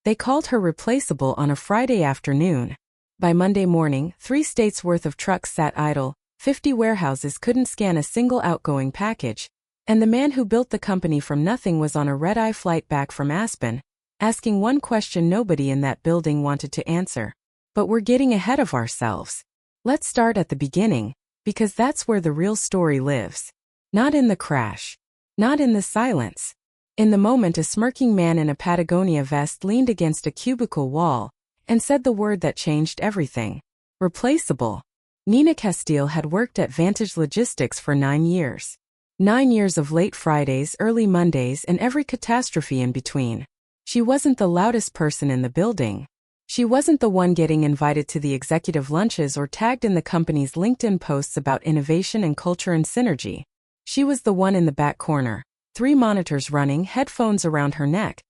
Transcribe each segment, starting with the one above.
They called her replaceable on a Friday afternoon. By Monday morning, 3 states' worth of trucks sat idle, 50 warehouses couldn't scan a single outgoing package, and the man who built the company from nothing was on a red-eye flight back from Aspen, asking one question nobody in that building wanted to answer. But we're getting ahead of ourselves. Let's start at the beginning, because that's where the real story lives. Not in the crash. Not in the silence. In the moment a smirking man in a Patagonia vest leaned against a cubicle wall and said the word that changed everything. Replaceable. Nina Casteel had worked at Vantage Logistics for 9 years. 9 years of late Fridays, early Mondays, and every catastrophe in between. She wasn't the loudest person in the building. She wasn't the one getting invited to the executive lunches or tagged in the company's LinkedIn posts about innovation and culture and synergy. She was the one in the back corner, 3 monitors running, headphones around her neck,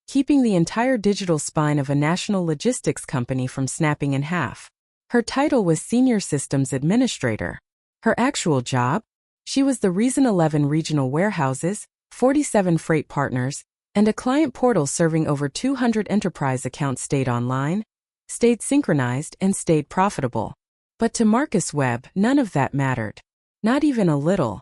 keeping the entire digital spine of a national logistics company from snapping in half. Her title was Senior Systems Administrator. Her actual job? She was the reason 11 regional warehouses, 47 freight partners, and a client portal serving over 200 enterprise accounts stayed online, stayed synchronized, and stayed profitable. But to Marcus Webb, none of that mattered. Not even a little.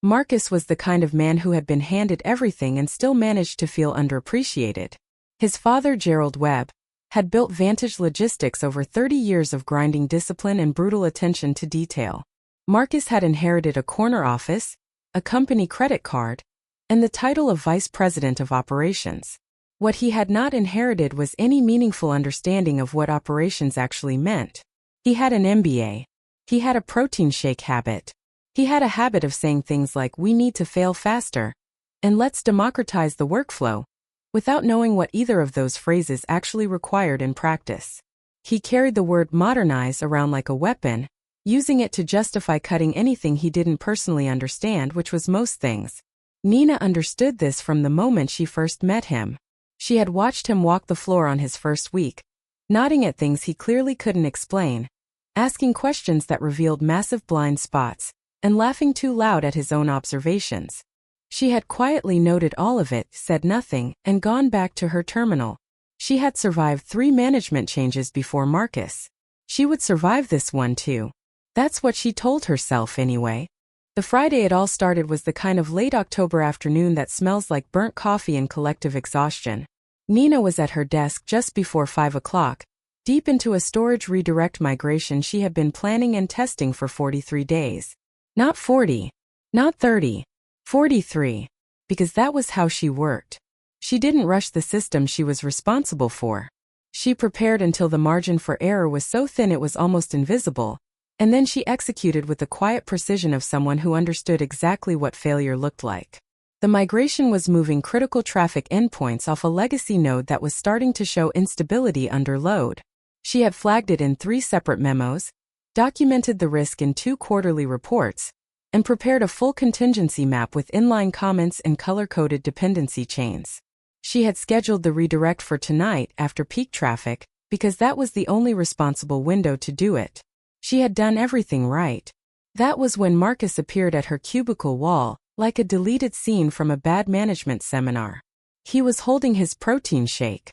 Marcus was the kind of man who had been handed everything and still managed to feel underappreciated. His father, Gerald Webb, had built Vantage Logistics over 30 years of grinding discipline and brutal attention to detail. Marcus had inherited a corner office, a company credit card, and the title of Vice President of Operations. What he had not inherited was any meaningful understanding of what operations actually meant. He had an MBA. He had a protein shake habit. He had a habit of saying things like, "We need to fail faster," and "Let's democratize the workflow," without knowing what either of those phrases actually required in practice. He carried the word modernize around like a weapon, using it to justify cutting anything he didn't personally understand, which was most things. Nina understood this from the moment she first met him. She had watched him walk the floor on his first week, nodding at things he clearly couldn't explain, asking questions that revealed massive blind spots, and laughing too loud at his own observations. She had quietly noted all of it, said nothing, and gone back to her terminal. She had survived 3 management changes before Marcus. She would survive this one too. That's what she told herself anyway. The Friday it all started was the kind of late October afternoon that smells like burnt coffee and collective exhaustion. Nina was at her desk just before 5 o'clock, deep into a storage redirect migration she had been planning and testing for 43 days. Not 40. Not 30. 43. Because that was how she worked. She didn't rush the system she was responsible for. She prepared until the margin for error was so thin it was almost invisible, and then she executed with the quiet precision of someone who understood exactly what failure looked like. The migration was moving critical traffic endpoints off a legacy node that was starting to show instability under load. She had flagged it in 3 separate memos, documented the risk in 2 quarterly reports, and prepared a full contingency map with inline comments and color-coded dependency chains. She had scheduled the redirect for tonight after peak traffic, because that was the only responsible window to do it. She had done everything right. That was when Marcus appeared at her cubicle wall, like a deleted scene from a bad management seminar. He was holding his protein shake.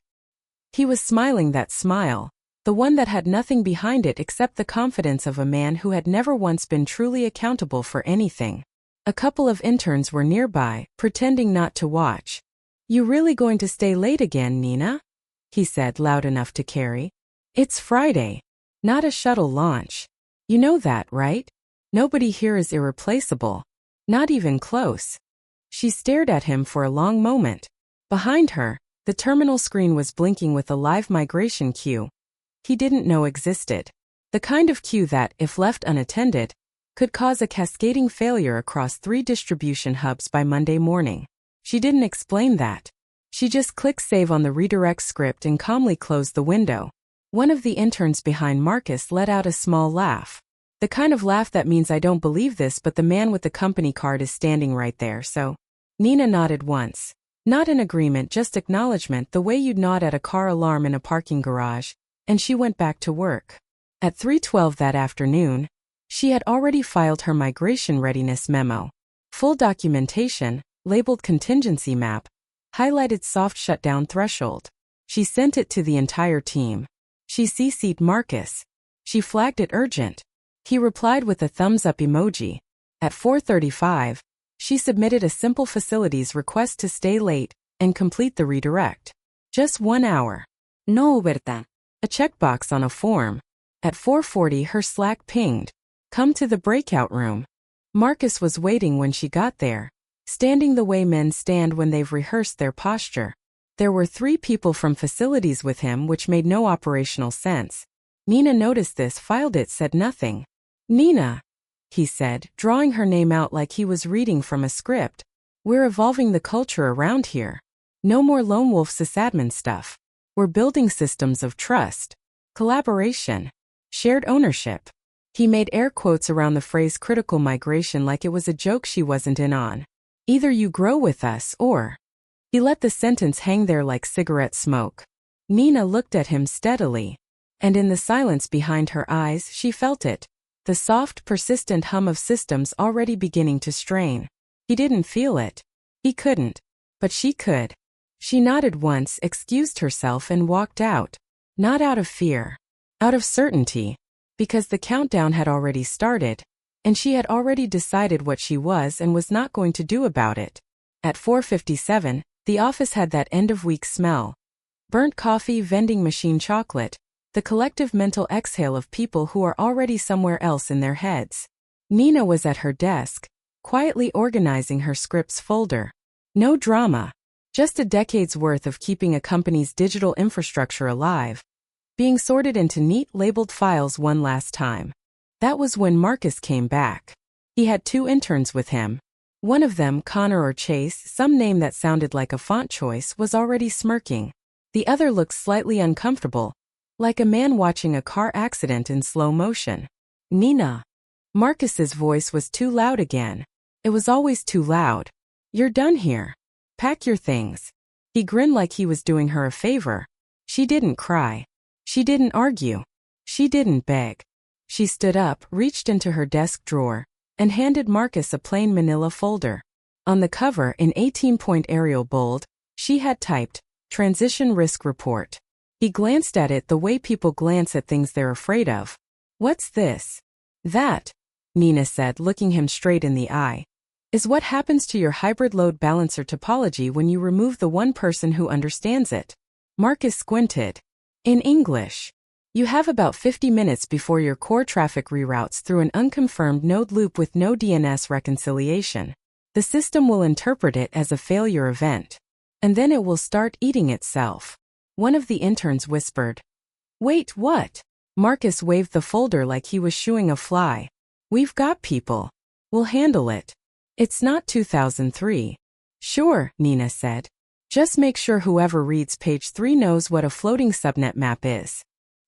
He was smiling that smile, the one that had nothing behind it except the confidence of a man who had never once been truly accountable for anything. A couple of interns were nearby, pretending not to watch. "You really going to stay late again, Nina?" he said loud enough to carry. "It's Friday. Not a shuttle launch. You know that, right? Nobody here is irreplaceable. Not even close." She stared at him for a long moment. Behind her, the terminal screen was blinking with a live migration queue he didn't know existed. The kind of queue that, if left unattended, could cause a cascading failure across 3 distribution hubs by Monday morning. She didn't explain that. She just clicked save on the redirect script and calmly closed the window. One of the interns behind Marcus let out a small laugh. The kind of laugh that means "I don't believe this, but the man with the company card is standing right there, so." Nina nodded once. Not in agreement, just acknowledgement, the way you'd nod at a car alarm in a parking garage, and she went back to work. At 3:12 that afternoon, she had already filed her migration readiness memo. Full documentation, labeled contingency map, highlighted soft shutdown threshold. She sent it to the entire team. She CC'd Marcus. She flagged it urgent. He replied with a thumbs-up emoji. At 4:35, she submitted a simple facilities request to stay late and complete the redirect. Just 1 hour. No overtime. A checkbox on a form. At 4:40 her Slack pinged. Come to the breakout room. Marcus was waiting when she got there, standing the way men stand when they've rehearsed their posture. There were 3 people from facilities with him, which made no operational sense. Nina noticed this, filed it, said nothing. Nina, he said, drawing her name out like he was reading from a script. We're evolving the culture around here. No more lone wolf sysadmin stuff. We're building systems of trust, collaboration, shared ownership. He made air quotes around the phrase critical migration like it was a joke she wasn't in on. Either you grow with us or... He let the sentence hang there like cigarette smoke. Nina looked at him steadily. And in the silence behind her eyes she felt it. The soft, persistent hum of systems already beginning to strain. He didn't feel it. He couldn't. But she could. She nodded once, excused herself and walked out. Not out of fear. Out of certainty. Because the countdown had already started. And she had already decided what she was and was not going to do about it. At 4:57, the office had that end-of-week smell. Burnt coffee, vending machine chocolate. The collective mental exhale of people who are already somewhere else in their heads. Nina was at her desk, quietly organizing her scripts folder. No drama. Just a decade's worth of keeping a company's digital infrastructure alive. Being sorted into neat, labeled files one last time. That was when Marcus came back. He had 2 interns with him. One of them, Connor or Chase, some name that sounded like a font choice, was already smirking. The other looked slightly uncomfortable. Like a man watching a car accident in slow motion. Nina. Marcus's voice was too loud again. It was always too loud. You're done here. Pack your things. He grinned like he was doing her a favor. She didn't cry. She didn't argue. She didn't beg. She stood up, reached into her desk drawer, and handed Marcus a plain manila folder. On the cover, in 18-point Arial bold, she had typed, Transition Risk Report. He glanced at it the way people glance at things they're afraid of. What's this? That, Nina said, looking him straight in the eye, is what happens to your hybrid load balancer topology when you remove the one person who understands it. Marcus squinted. In English. You have about 50 minutes before your core traffic reroutes through an unconfirmed node loop with no DNS reconciliation. The system will interpret it as a failure event. And then it will start eating itself. One of the interns whispered. Wait, what? Marcus waved the folder like he was shooing a fly. We've got people. We'll handle it. It's not 2003. Sure, Nina said. Just make sure whoever reads page 3 knows what a floating subnet map is.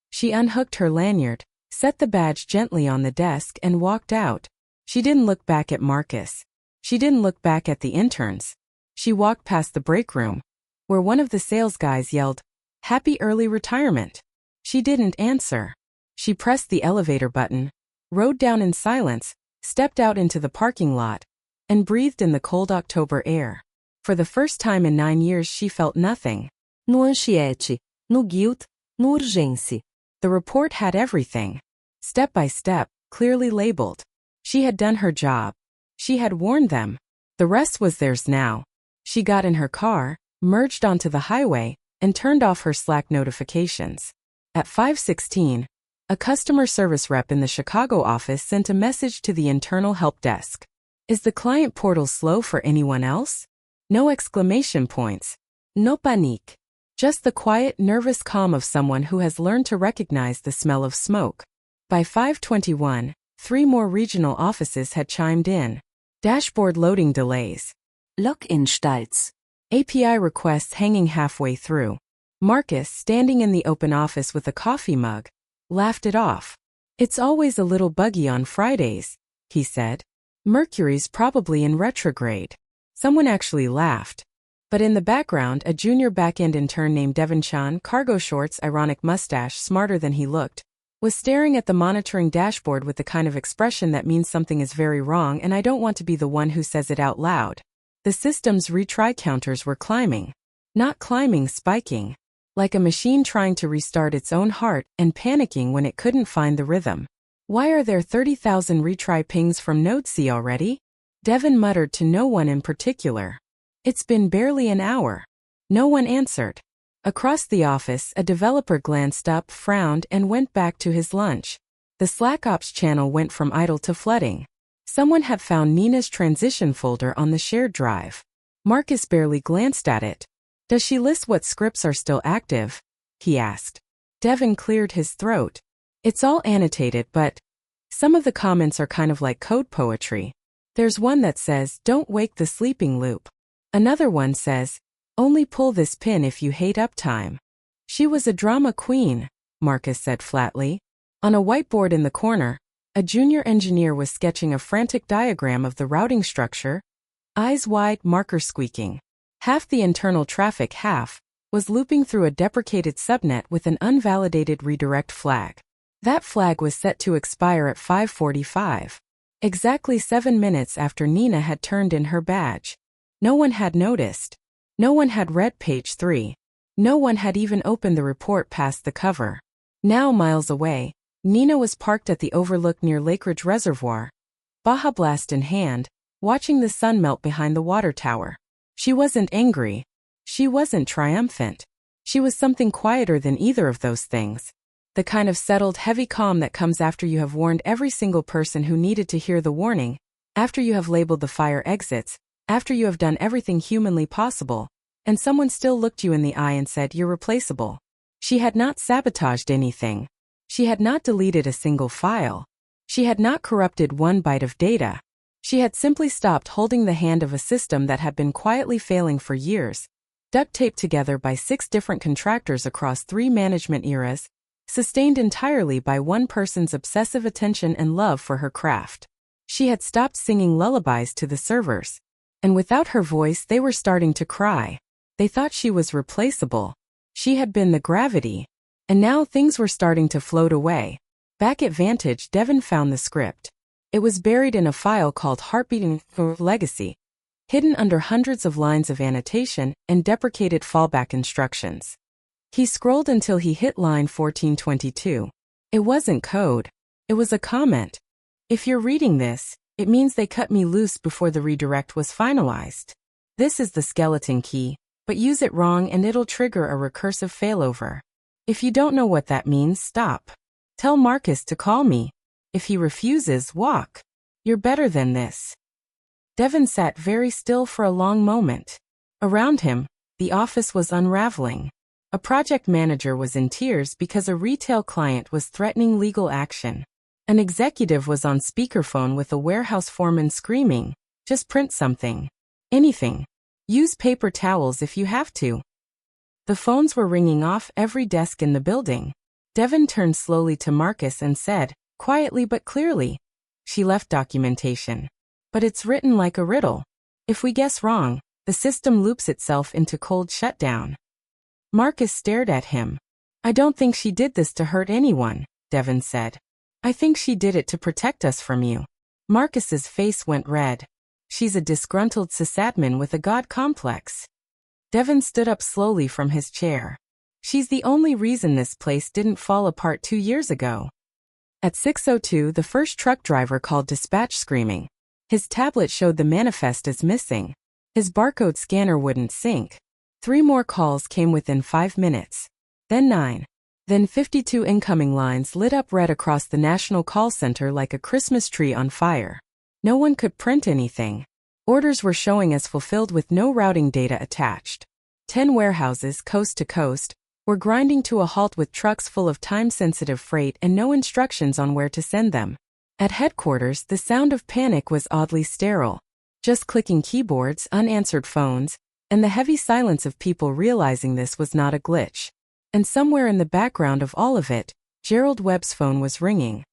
She unhooked her lanyard, set the badge gently on the desk and walked out. She didn't look back at Marcus. She didn't look back at the interns. She walked past the break room, where one of the sales guys yelled, Happy early retirement. She didn't answer. She pressed the elevator button, rode down in silence, stepped out into the parking lot, and breathed in the cold October air. For the first time in 9 years she felt nothing. No anxiety, no guilt, no urgência. The report had everything. Step by step, clearly labeled. She had done her job. She had warned them. The rest was theirs now. She got in her car, merged onto the highway, and turned off her Slack notifications. At 5:16, a customer service rep in the Chicago office sent a message to the internal help desk. Is the client portal slow for anyone else? No exclamation points. No panique. Just the quiet, nervous calm of someone who has learned to recognize the smell of smoke. By 5:21, 3 more regional offices had chimed in. Dashboard loading delays. Login stalls. API requests hanging halfway through. Marcus, standing in the open office with a coffee mug, laughed it off. It's always a little buggy on Fridays, he said. Mercury's probably in retrograde. Someone actually laughed. But in the background, a junior back-end intern named Devin Chan, cargo shorts, ironic mustache, smarter than he looked, was staring at the monitoring dashboard with the kind of expression that means something is very wrong and I don't want to be the one who says it out loud. The system's retry counters were climbing. Not climbing, spiking. like a machine trying to restart its own heart and panicking when it couldn't find the rhythm. Why are there 30,000 retry pings from Node C already? Devin muttered to no one in particular. It's been barely an hour. No one answered. Across the office, a developer glanced up, frowned, and went back to his lunch. The Slack Ops channel went from idle to flooding. Someone had found Nina's transition folder on the shared drive. Marcus barely glanced at it. Does she list what scripts are still active? He asked. Devin cleared his throat. It's all annotated, but some of the comments are kind of like code poetry. There's one that says, "Don't wake the sleeping loop." Another one says, "Only pull this pin if you hate uptime." She was a drama queen, Marcus said flatly. On a whiteboard in the corner, a junior engineer was sketching a frantic diagram of the routing structure, eyes wide, marker squeaking. Half the internal traffic, was looping through a deprecated subnet with an unvalidated redirect flag. That flag was set to expire at 5:45, exactly 7 minutes after Nina had turned in her badge. No one had noticed. No one had read page 3. No one had even opened the report past the cover. Now, miles away, Nina was parked at the overlook near Lakeridge Reservoir, Baja Blast in hand, watching the sun melt behind the water tower. She wasn't angry. She wasn't triumphant. She was something quieter than either of those things. The kind of settled, heavy calm that comes after you have warned every single person who needed to hear the warning, after you have labeled the fire exits, after you have done everything humanly possible, and someone still looked you in the eye and said, "You're replaceable." She had not sabotaged anything. She had not deleted a single file. She had not corrupted one byte of data. She had simply stopped holding the hand of a system that had been quietly failing for years, duct taped together by 6 different contractors across 3 management eras, sustained entirely by one person's obsessive attention and love for her craft. She had stopped singing lullabies to the servers. And without her voice, they were starting to cry. They thought she was replaceable. She had been the gravity. And now things were starting to float away. Back at Vantage, Devin found the script. It was buried in a file called Heartbeating Legacy, hidden under hundreds of lines of annotation and deprecated fallback instructions. He scrolled until he hit line 1422. It wasn't code. It was a comment. "If you're reading this, it means they cut me loose before the redirect was finalized. This is the skeleton key, but use it wrong and it'll trigger a recursive failover. If you don't know what that means, stop. Tell Marcus to call me. If he refuses, walk. You're better than this." Devin sat very still for a long moment. Around him, the office was unraveling. A project manager was in tears because a retail client was threatening legal action. An executive was on speakerphone with a warehouse foreman screaming, "Just print something. Anything. Use paper towels if you have to." The phones were ringing off every desk in the building. Devin turned slowly to Marcus and said, quietly but clearly, "She left documentation. But it's written like a riddle. If we guess wrong, the system loops itself into cold shutdown." Marcus stared at him. "I don't think she did this to hurt anyone," Devin said. "I think she did it to protect us from you." Marcus's face went red. "She's a disgruntled sysadmin with a god complex." Devin stood up slowly from his chair. "She's the only reason this place didn't fall apart 2 years ago." At 6:02, the first truck driver called dispatch screaming. His tablet showed the manifest as missing. His barcode scanner wouldn't sync. 3 more calls came within 5 minutes. Then 9. Then 52 incoming lines lit up red across the national call center like a Christmas tree on fire. No one could print anything. Orders were showing as fulfilled with no routing data attached. 10 warehouses, coast to coast, were grinding to a halt with trucks full of time-sensitive freight and no instructions on where to send them. At headquarters, the sound of panic was oddly sterile. Just clicking keyboards, unanswered phones, and the heavy silence of people realizing this was not a glitch. And somewhere in the background of all of it, Gerald Webb's phone was ringing.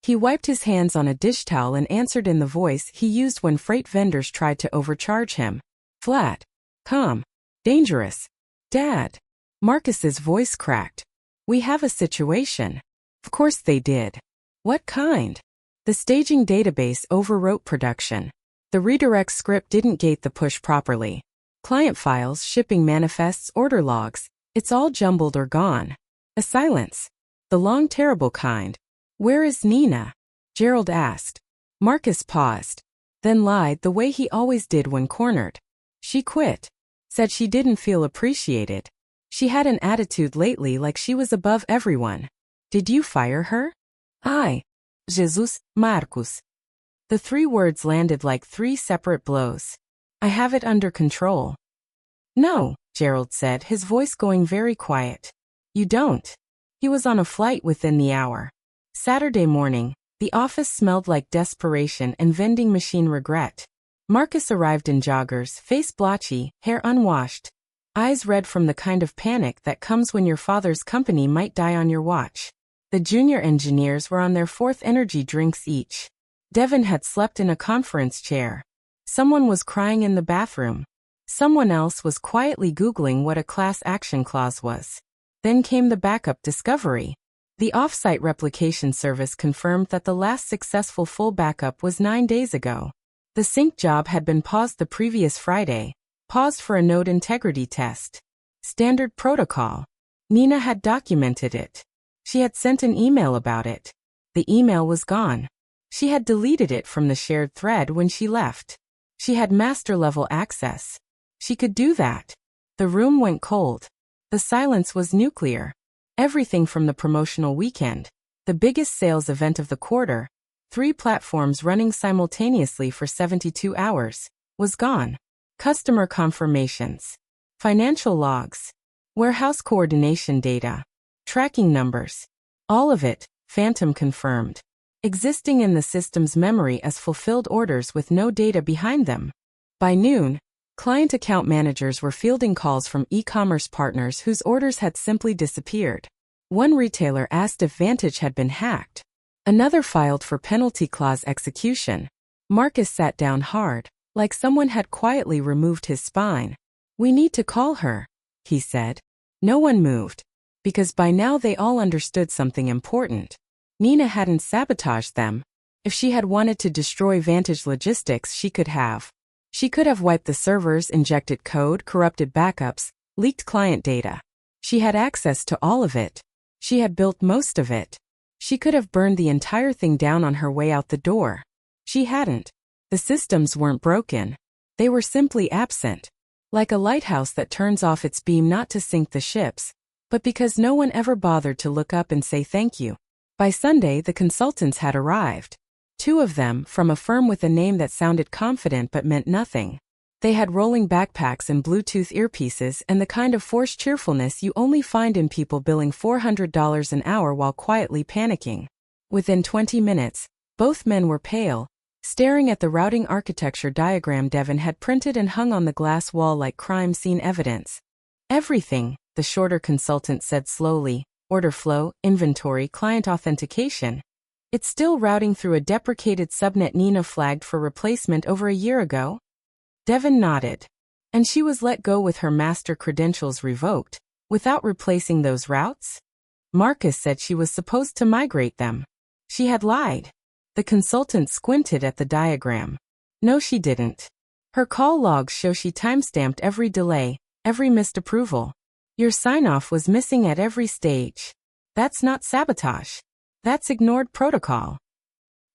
He wiped his hands on a dish towel and answered in the voice he used when freight vendors tried to overcharge him. Flat. Calm. Dangerous. "Dad." Marcus's voice cracked. "We have a situation." Of course they did. What kind? The staging database overwrote production. The redirect script didn't gate the push properly. Client files, shipping manifests, order logs, It's all jumbled or gone. A silence. The long, terrible kind. Where is Nina? Gerald asked. Marcus paused. Then lied the way he always did when cornered. She quit. Said she didn't feel appreciated. She had an attitude lately like she was above everyone. Did you fire her? Ai. Jesus, Marcus. The 3 words landed like 3 separate blows. I have it under control. No, Gerald said, his voice going very quiet. You don't. He was on a flight within the hour. Saturday morning, the office smelled like desperation and vending machine regret. Marcus arrived in joggers, face blotchy, hair unwashed, eyes red from the kind of panic that comes when your father's company might die on your watch. The junior engineers were on their 4th energy drinks each. Devin had slept in a conference chair. Someone was crying in the bathroom. Someone else was quietly Googling what a class action clause was. Then came the backup discovery. The off-site replication service confirmed that the last successful full backup was 9 days ago. The sync job had been paused the previous Friday, paused for a node integrity test. Standard protocol. Nina had documented it. She had sent an email about it. The email was gone. She had deleted it from the shared thread when she left. She had master-level access. She could do that. The room went cold. The silence was nuclear. Everything from the promotional weekend, the biggest sales event of the quarter, 3 platforms running simultaneously for 72 hours, was gone. Customer confirmations, financial logs, warehouse coordination data, tracking numbers, all of it, phantom confirmed, existing in the system's memory as fulfilled orders with no data behind them. By noon, client account managers were fielding calls from e-commerce partners whose orders had simply disappeared. One retailer asked if Vantage had been hacked. Another filed for penalty clause execution. Marcus sat down hard, like someone had quietly removed his spine. We need to call her, he said. No one moved, because by now they all understood something important. Nina hadn't sabotaged them. If she had wanted to destroy Vantage Logistics, she could have. She could have wiped the servers, injected code, corrupted backups, leaked client data. She had access to all of it. She had built most of it. She could have burned the entire thing down on her way out the door. She hadn't. The systems weren't broken. They were simply absent. Like a lighthouse that turns off its beam not to sink the ships, but because no one ever bothered to look up and say thank you. By Sunday, the consultants had arrived. 2 of them, from a firm with a name that sounded confident but meant nothing. They had rolling backpacks and Bluetooth earpieces and the kind of forced cheerfulness you only find in people billing $400 an hour while quietly panicking. Within 20 minutes, both men were pale, staring at the routing architecture diagram Devin had printed and hung on the glass wall like crime scene evidence. Everything, the shorter consultant said slowly, order flow, inventory, client authentication. It's still routing through a deprecated subnet Nina flagged for replacement over a year ago? Devin nodded. And she was let go with her master credentials revoked, without replacing those routes? Marcus said she was supposed to migrate them. She had lied. The consultant squinted at the diagram. No, she didn't. Her call logs show she timestamped every delay, every missed approval. Your sign-off was missing at every stage. That's not sabotage. That's ignored protocol.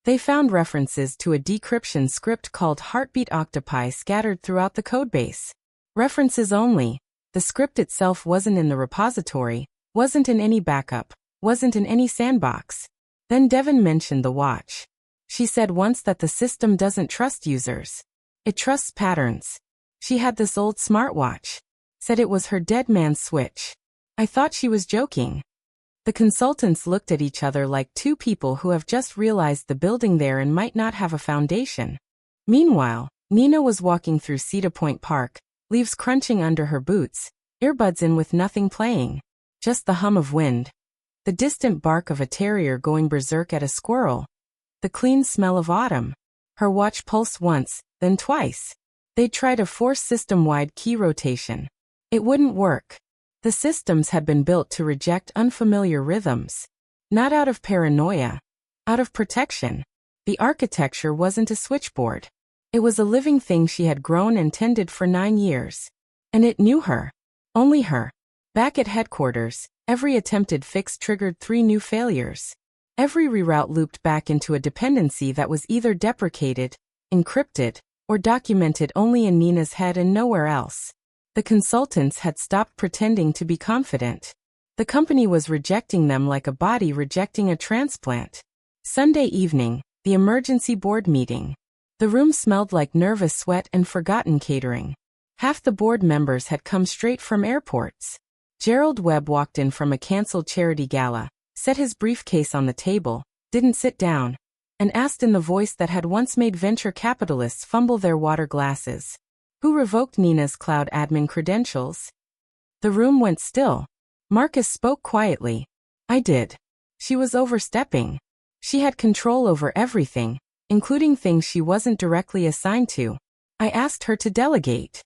They found references to a decryption script called Heartbeat Octopi scattered throughout the codebase. References only. The script itself wasn't in the repository, wasn't in any backup, wasn't in any sandbox. Then Devin mentioned the watch. She said once that the system doesn't trust users. It trusts patterns. She had this old smartwatch. Said it was her dead man's switch. I thought she was joking. The consultants looked at each other like 2 people who have just realized the building there and might not have a foundation. Meanwhile, Nina was walking through Cedar Point Park, leaves crunching under her boots, earbuds in with nothing playing. Just the hum of wind. The distant bark of a terrier going berserk at a squirrel. The clean smell of autumn. Her watch pulsed once, then twice. They'd tried a forced system-wide key rotation. It wouldn't work. The systems had been built to reject unfamiliar rhythms. Not out of paranoia. Out of protection. The architecture wasn't a switchboard. It was a living thing she had grown and tended for 9 years. And it knew her. Only her. Back at headquarters, every attempted fix triggered 3 new failures. Every reroute looped back into a dependency that was either deprecated, encrypted, or documented only in Nina's head and nowhere else. The consultants had stopped pretending to be confident. The company was rejecting them like a body rejecting a transplant. Sunday evening, the emergency board meeting. The room smelled like nervous sweat and forgotten catering. Half the board members had come straight from airports. Gerald Webb walked in from a cancelled charity gala, set his briefcase on the table, didn't sit down, and asked in the voice that had once made venture capitalists fumble their water glasses, "Who revoked Nina's cloud admin credentials?" The room went still. Marcus spoke quietly. "I did. She was overstepping. She had control over everything, including things she wasn't directly assigned to. I asked her to delegate."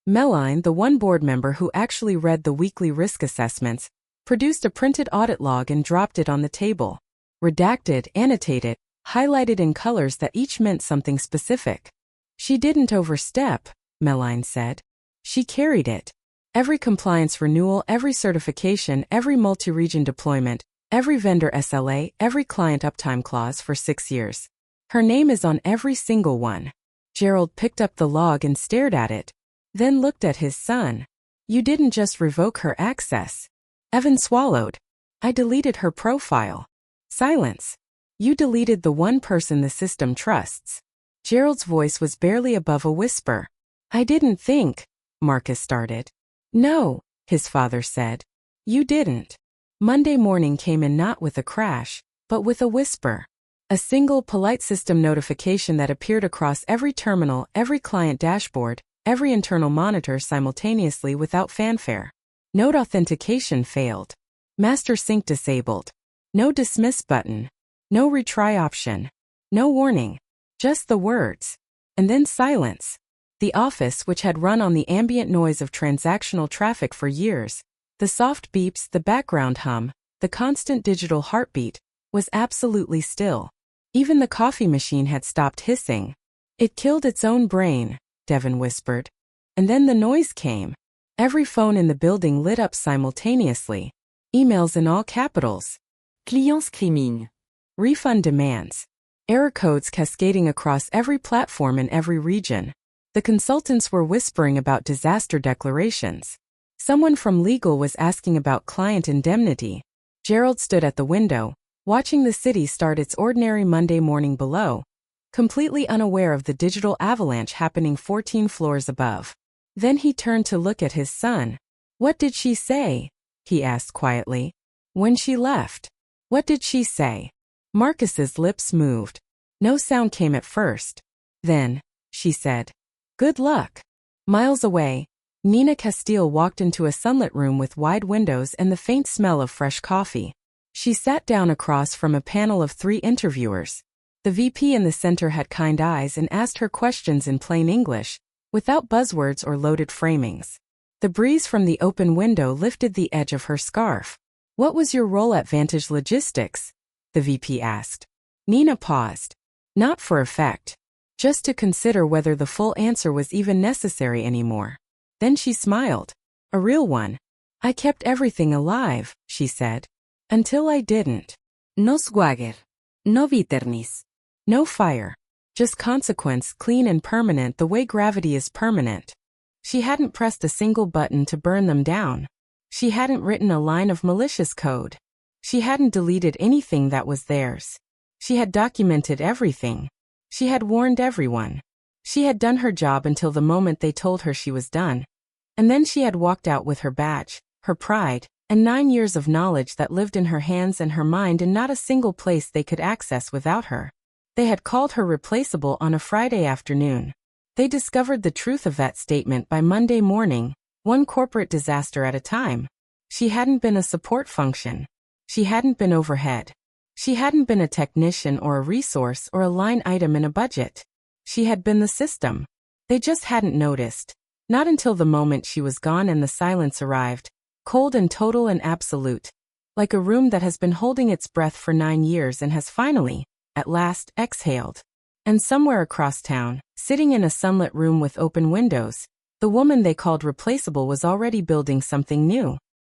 Meline, the one board member who actually read the weekly risk assessments, produced a printed audit log and dropped it on the table. Redacted, annotated, highlighted in colors that each meant something specific. "She didn't overstep," Meline said. "She carried it. Every compliance renewal, every certification, every multi-region deployment, every vendor SLA, every client uptime clause for 6 years. Her name is on every single one." Gerald picked up the log and stared at it, then looked at his son. "You didn't just revoke her access." Evan swallowed. "I deleted her profile." Silence. "You deleted the one person the system trusts." Gerald's voice was barely above a whisper. "I didn't think," Marcus started. "No," his father said. "You didn't." Monday morning came in not with a crash, but with a whisper. A single polite system notification that appeared across every terminal, every client dashboard, every internal monitor simultaneously without fanfare. Node authentication failed. Master sync disabled. No dismiss button. No retry option. No warning. Just the words. And then silence. The office, which had run on the ambient noise of transactional traffic for years, the soft beeps, the background hum, the constant digital heartbeat, was absolutely still. Even the coffee machine had stopped hissing. "It killed its own brain," Devin whispered. And then the noise came. Every phone in the building lit up simultaneously. Emails in all capitals. Clients screaming. Refund demands. Error codes cascading across every platform in every region. The consultants were whispering about disaster declarations. Someone from legal was asking about client indemnity. Gerald stood at the window, watching the city start its ordinary Monday morning below, completely unaware of the digital avalanche happening 14 floors above. Then he turned to look at his son. "What did she say?" he asked quietly. "When she left. What did she say?" Marcus's lips moved. No sound came at first. Then, she said, "Good luck." Miles away, Nina Casteel walked into a sunlit room with wide windows and the faint smell of fresh coffee. She sat down across from a panel of 3 interviewers. The VP in the center had kind eyes and asked her questions in plain English, without buzzwords or loaded framings. The breeze from the open window lifted the edge of her scarf. "What was your role at Vantage Logistics?" the VP asked. Nina paused. Not for effect. Just to consider whether the full answer was even necessary anymore. Then she smiled. "A real one. I kept everything alive," she said. "Until I didn't. No swagger. No bitterness. No fire. Just consequence, clean and permanent the way gravity is permanent." She hadn't pressed a single button to burn them down. She hadn't written a line of malicious code. She hadn't deleted anything that was theirs. She had documented everything. She had warned everyone. She had done her job until the moment they told her she was done. And then she had walked out with her badge, her pride, and 9 years of knowledge that lived in her hands and her mind in not a single place they could access without her. They had called her replaceable on a Friday afternoon. They discovered the truth of that statement by Monday morning, one corporate disaster at a time. She hadn't been a support function. She hadn't been overhead. She hadn't been a technician or a resource or a line item in a budget. She had been the system. They just hadn't noticed. Not until the moment she was gone and the silence arrived, cold and total and absolute, like a room that has been holding its breath for 9 years and has finally, at last, exhaled. And somewhere across town, sitting in a sunlit room with open windows, the woman they called replaceable was already building something new.